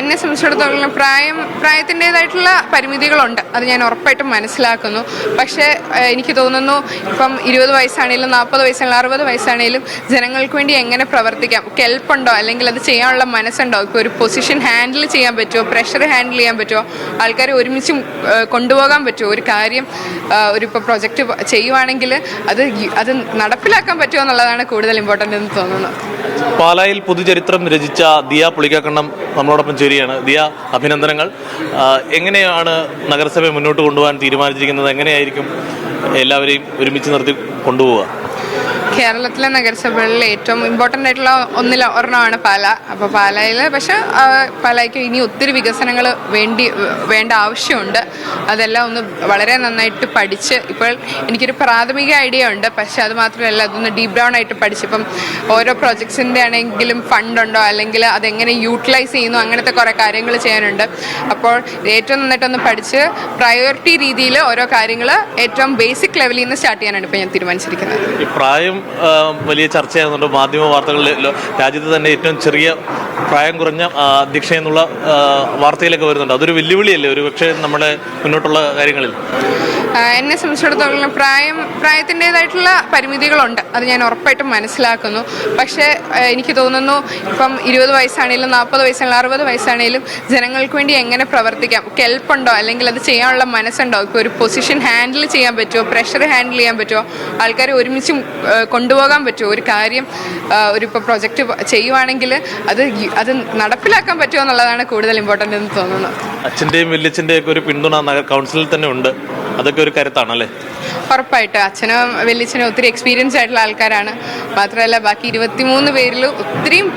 എന്നെ സംബന്ധിച്ചിടത്തോളം പ്രായത്തിൻ്റെതായിട്ടുള്ള പരിമിതികളുണ്ട്, അത് ഞാൻ ഉറപ്പായിട്ടും മനസ്സിലാക്കുന്നു. പക്ഷേ എനിക്ക് തോന്നുന്നു ഇപ്പം 20 വയസ്സാണെങ്കിലും 40 വയസ്സാണെങ്കിലും 60 വയസ്സാണെങ്കിലും ജനങ്ങൾക്ക് വേണ്ടി എങ്ങനെ പ്രവർത്തിക്കാം, കെൽപ്പുണ്ടോ അല്ലെങ്കിൽ അത് ചെയ്യാനുള്ള മനസ്സുണ്ടോ, ഇപ്പോൾ ഒരു പൊസിഷൻ ഹാൻഡിൽ ചെയ്യാൻ പറ്റുമോ, പ്രഷർ ഹാൻഡിൽ ചെയ്യാൻ പറ്റുമോ, ആൾക്കാരെ ഒരുമിച്ച് കൊണ്ടുപോകാൻ പറ്റുമോ, ഒരു കാര്യം ഇപ്പോൾ പ്രൊജക്റ്റ് ചെയ്യുവാണെങ്കിൽ അത് നടപ്പിലാക്കാൻ പറ്റുമോ എന്നുള്ളതാണ് കൂടുതൽ ഇമ്പോർട്ടൻ്റ് എന്ന് തോന്നുന്നു. പാലായിൽ പൊതുചരിത്രം രചിച്ച ദിയ പുളിക്കക്കണ്ടം നമ്മളോടൊപ്പം ചേരുകയാണ്. ദിയ, അഭിനന്ദനങ്ങൾ. എങ്ങനെയാണ് നഗരസഭയെ മുന്നോട്ട് കൊണ്ടുപോകാൻ തീരുമാനിച്ചിരിക്കുന്നത്? എങ്ങനെയായിരിക്കും എല്ലാവരെയും ഒരുമിച്ച് നിർത്തി കൊണ്ടുപോവുക? കേരളത്തിലെ നഗരസഭകളിൽ ഏറ്റവും ഇമ്പോർട്ടൻ്റ് ആയിട്ടുള്ള ഒരെണ്ണമാണ് പാല. അപ്പോൾ പാലയിൽ പക്ഷേ പാലായ്ക്ക് ഇനി ഒത്തിരി വികസനങ്ങൾ വേണ്ട ആവശ്യമുണ്ട്. അതെല്ലാം ഒന്ന് വളരെ നന്നായിട്ട് പഠിച്ച്, ഇപ്പോൾ എനിക്കൊരു പ്രാഥമിക ഐഡിയ ഉണ്ട്, പക്ഷേ അത് മാത്രമല്ല അതൊന്ന് ഡീപ് ഡൗൺ ആയിട്ട് പഠിച്ച്, ഇപ്പം ഓരോ പ്രൊജക്ട്സിൻ്റെ ആണെങ്കിലും ഫണ്ടുണ്ടോ അല്ലെങ്കിൽ അതെങ്ങനെ യൂട്ടിലൈസ് ചെയ്യുന്നു, അങ്ങനത്തെ കുറേ കാര്യങ്ങൾ ചെയ്യാനുണ്ട്. അപ്പോൾ ഏറ്റവും നന്നായിട്ടൊന്ന് പഠിച്ച് പ്രയോറിറ്റി രീതിയിൽ ഓരോ കാര്യങ്ങൾ ഏറ്റവും ബേസിക് ലെവലിൽ നിന്ന് സ്റ്റാർട്ട് ചെയ്യാനാണ് ഇപ്പോൾ ഞാൻ തീരുമാനിച്ചിരിക്കുന്നത്. ഈ പ്രായം വലിയ ചർച്ചയാകുന്നുണ്ട് മാധ്യമ വാർത്തകളിൽ. രാജ്യത്ത് തന്നെ ഏറ്റവും ചെറിയ പ്രായം കുറഞ്ഞ അധ്യക്ഷ എന്നുള്ള വാർത്തയിലൊക്കെ വരുന്നുണ്ട്. അതൊരു വെല്ലുവിളിയല്ലേ ഒരു പക്ഷേ നമ്മുടെ മുന്നോട്ടുള്ള കാര്യങ്ങളിൽ? എന്നെ സംബന്ധിച്ചിടത്തോളം പ്രായത്തിൻ്റെതായിട്ടുള്ള പരിമിതികളുണ്ട്, അത് ഞാൻ ഉറപ്പായിട്ടും മനസ്സിലാക്കുന്നു. പക്ഷേ എനിക്ക് തോന്നുന്നു ഇപ്പം 20 വയസ്സാണെങ്കിലും 40 വയസ്സാണെങ്കിലും 60 വയസ്സാണെങ്കിലും ജനങ്ങൾക്ക് വേണ്ടി എങ്ങനെ പ്രവർത്തിക്കാം, കെൽപ്പുണ്ടോ അല്ലെങ്കിൽ അത് ചെയ്യാനുള്ള മനസ്സുണ്ടോ, ഇപ്പോൾ ഒരു പൊസിഷൻ ഹാൻഡിൽ ചെയ്യാൻ പറ്റുമോ, പ്രഷർ ഹാൻഡിൽ ചെയ്യാൻ പറ്റുമോ, ആൾക്കാരെ ഒരുമിച്ച് കൊണ്ടുപോകാൻ പറ്റുമോ, ഒരു കാര്യം ഇപ്പോൾ പ്രൊജക്റ്റ് ചെയ്യുവാണെങ്കിൽ അത് നടപ്പിലാക്കാൻ പറ്റുമോ എന്നുള്ളതാണ് കൂടുതൽ ഇമ്പോർട്ടൻ്റ് എന്ന് തോന്നുന്നു. അച്ഛൻ്റെയും വല്യച്ഛൻ്റെയും ഒക്കെ ഒരു പിന്തുണ കൗൺസിലിൽ തന്നെ ഉണ്ട്, അതൊക്കെ ഒരു കരുത്താണല്ലേ? ഉറപ്പായിട്ട് അച്ഛനും വല്യച്ഛനും ഒത്തിരി എക്സ്പീരിയൻസ് ആയിട്ടുള്ള ആൾക്കാരാണ്. മാത്രമല്ല ബാക്കി 23 പേരിൽ ഒത്തിരിയും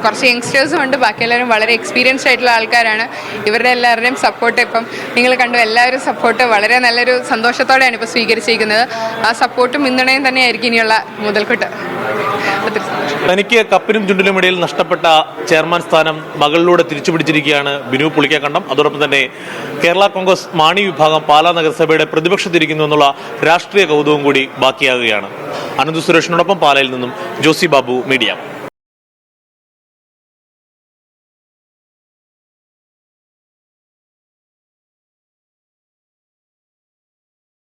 കുറച്ച് യങ്സ്റ്റേഴ്സും ഉണ്ട്, ബാക്കി എല്ലാവരും വളരെ എക്സ്പീരിയൻസ്ഡ് ആയിട്ടുള്ള ആൾക്കാരാണ്. ഇവരുടെ എല്ലാവരുടെയും സപ്പോർട്ട് ഇപ്പം നിങ്ങൾ കണ്ടു, എല്ലാവരും സപ്പോർട്ട് വളരെ നല്ലൊരു സന്തോഷത്തോടെയാണ് ഇപ്പോൾ സ്വീകരിച്ചിരിക്കുന്നത്. ആ സപ്പോർട്ടും പിന്തുണയും തന്നെയായിരിക്കും ഇനിയുള്ള മുതൽക്കൂട്ട്. തനിക്ക് കപ്പിനും ചുണ്ടിനും ഇടയിൽ നഷ്ടപ്പെട്ട ചെയർമാൻ സ്ഥാനം മകളിലൂടെ തിരിച്ചുപിടിച്ചിരിക്കുകയാണ് ബിനു പുളിക്കക്കണ്ടം. അതോടൊപ്പം തന്നെ കേരള കോൺഗ്രസ് മാണി വിഭാഗം പാലാ നഗരസഭയുടെ പ്രതിപക്ഷത്തിരിക്കുന്നു എന്നുള്ള രാഷ്ട്രീയ കൗതുകം കൂടി ബാക്കിയാകുകയാണ്. അനന്ത് സുരേഷിനോടൊപ്പം പാലയിൽ നിന്നും ജോസി ബാബു, മീഡിയ.